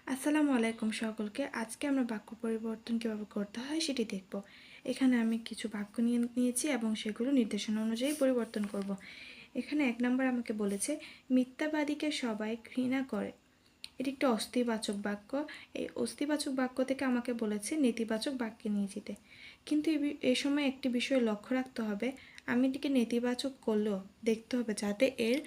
আসসালামু আলাইকুম সকলকে। আজকে আমরা বাক্য পরিবর্তন কীভাবে করতে হয় সেটি দেখব। এখানে আমি কিছু বাক্য নিয়েছি এবং সেগুলো নির্দেশনা অনুযায়ী পরিবর্তন করব। এখানে 1 নম্বর আমাকে বলেছে মিথ্যাবাদীকে সবাই ঘৃণা করে। এটি একটি অস্তিবাচক বাক্য। এই অস্তিবাচক বাক্য থেকে আমাকে বলেছে নেতিবাচক বাক্যে নিয়ে যেতে। কিন্তু এই সময় একটি বিষয় লক্ষ্য রাখতে হবে, আমি এটিকে নেতিবাচক করলেও দেখতে হবে যাতে এর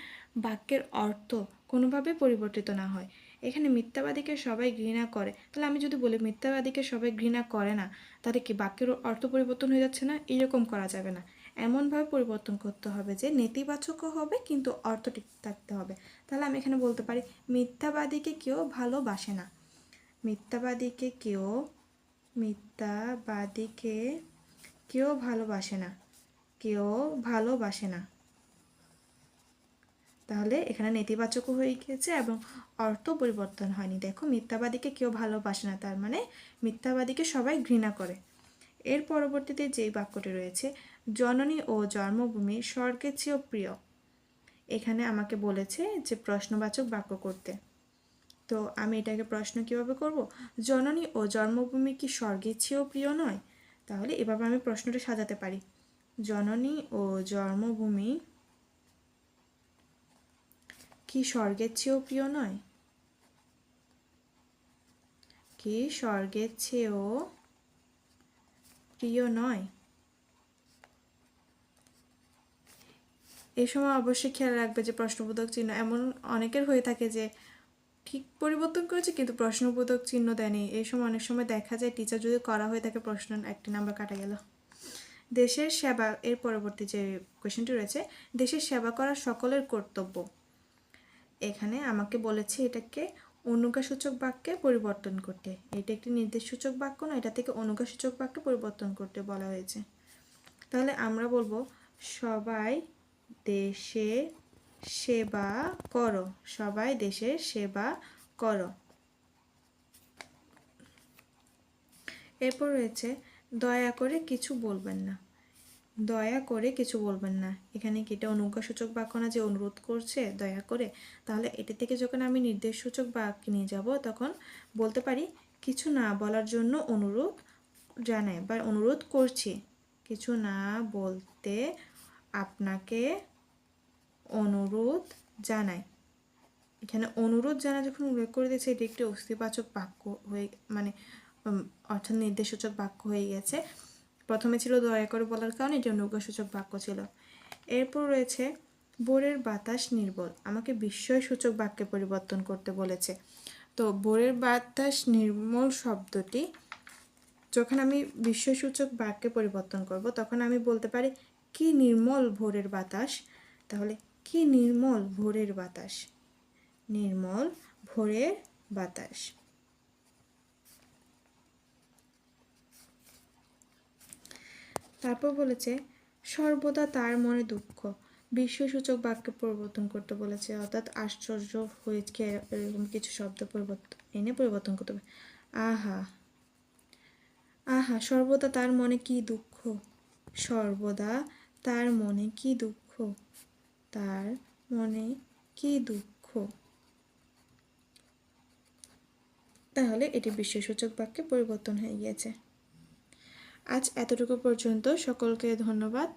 বাক্যের অর্থ কোনোভাবে পরিবর্তিত না হয়। এখানে মিথ্যাবাদীকে সবাই ঘৃণা করে, তাহলে আমি যদি বলি মিথ্যাবাদীকে সবাই ঘৃণা করে না, তাহলে কি বাক্যের অর্থ পরিবর্তন হয়ে যাচ্ছে না? এরকম করা যাবে না। এমনভাবে পরিবর্তন করতে হবে যে নেতিবাচকও হবে কিন্তু অর্থ ঠিক থাকতে হবে। তাহলে আমি এখানে বলতে পারি মিথ্যাবাদীকে কেউ ভালোবাসে না। মিথ্যাবাদীকে কেউ ভালোবাসে না। কেউ ভালোবাসে না। তাহলে এখানে নেতিবাচকও হয়ে গিয়েছে এবং অর্থ পরিবর্তন হয়নি। দেখো, মিথ্যাবাদীকে কেউ ভালোবাসে না, তার মানে মিথ্যাবাদীকে সবাই ঘৃণা করে। এর পরবর্তীতে যেই বাক্যটি রয়েছে, জননী ও জন্মভূমি স্বর্গের চেয়েও প্রিয়। এখানে আমাকে বলেছে যে প্রশ্নবাচক বাক্য করতে। তো আমি এটাকে প্রশ্ন কিভাবে করব? জননী ও জন্মভূমি কি স্বর্গের চেয়েও প্রিয় নয়? তাহলে এভাবে আমি প্রশ্নটা সাজাতে পারি, জননী ও জন্মভূমি কি স্বর্গের চেয়েও প্রিয় নয়? কি স্বর্গের চেয়েও প্রিয় নয়? এই সময় অবশ্যই খেয়াল রাখবে যে প্রশ্নবোধক চিহ্ন এমন অনেকের হয়ে থাকে যে ঠিক পরিবর্তন করেছে কিন্তু প্রশ্নবোধক চিহ্ন দেয়নি। এই সময় অনেক সময় দেখা যায় টিচার যদি করা হয়ে থাকে প্রশ্ন 1টি নাম্বার কাটা গেল। দেশের সেবা, এর পরবর্তী যে কোয়েশ্চেনটি রয়েছে, দেশের সেবা করা সকলের কর্তব্য। এখানে আমাকে বলেছে এটাকে অনুজ্ঞাসূচক বাক্যে পরিবর্তন করতে। এটা একটি নির্দেশসূচক বাক্য না, এটা থেকে অনুজ্ঞাসূচক বাক্যে পরিবর্তন করতে বলা হয়েছে। তাহলে আমরা বলবো সবাই দেশের সেবা করো। সবাই দেশের সেবা করো। এরপর রয়েছে দয়া করে কিছু বলবেন না। দয়া করে কিছু বলবেন না, এখানে কি এটা অনুজ্ঞাসূচক বাক্য না যে অনুরোধ করছে দয়া করে? তাহলে এটা থেকে যখন আমি নির্দেশসূচক বাক্য নিয়ে যাব তখন বলতে পারি কিছু না বলার জন্য অনুরোধ জানাই বা অনুরোধ করছি। কিছু না বলতে আপনাকে অনুরোধ জানাই। এখানে অনুরোধ জানা যখন উল্লেখ করে দিয়েছে, এটি একটি অস্তিবাচক বাক্য হয়ে মানে অর্থাৎ নির্দেশসূচক বাক্য হয়ে গেছে। প্রথমে ছিল দয়া করে বলার কারণে এটি অনুজ্ঞাসূচক বাক্য ছিল। এরপর রয়েছে ভোরের বাতাস নির্মল। আমাকে বিস্ময়সূচক বাক্যে পরিবর্তন করতে বলেছে। তো ভোরের বাতাস নির্মল শব্দটি যখন আমি বিস্ময়সূচক বাক্যে পরিবর্তন করব তখন আমি বলতে পারি কি নির্মল ভোরের বাতাস। তাহলে কি নির্মল ভোরের বাতাস। নির্মল ভোরের বাতাস। তারপর বলেছে সর্বদা তার মনে দুঃখ। বিস্ময়সূচক বাক্যে পরিবর্তন করতে বলেছে, অর্থাৎ আশ্চর্য হয়েছে এরকম কিছু শব্দ পরিবর্তন করতে হবে। আহা, আহা, সর্বদা তার মনে কি দুঃখ। সর্বদা তার মনে কি দুঃখ। তার মনে কি দুঃখ। তাহলে এটি বিস্ময়সূচক বাক্যে পরিবর্তন হয়ে গিয়েছে। আজ এতটুকু পর্যন্ত। সকলকে ধন্যবাদ।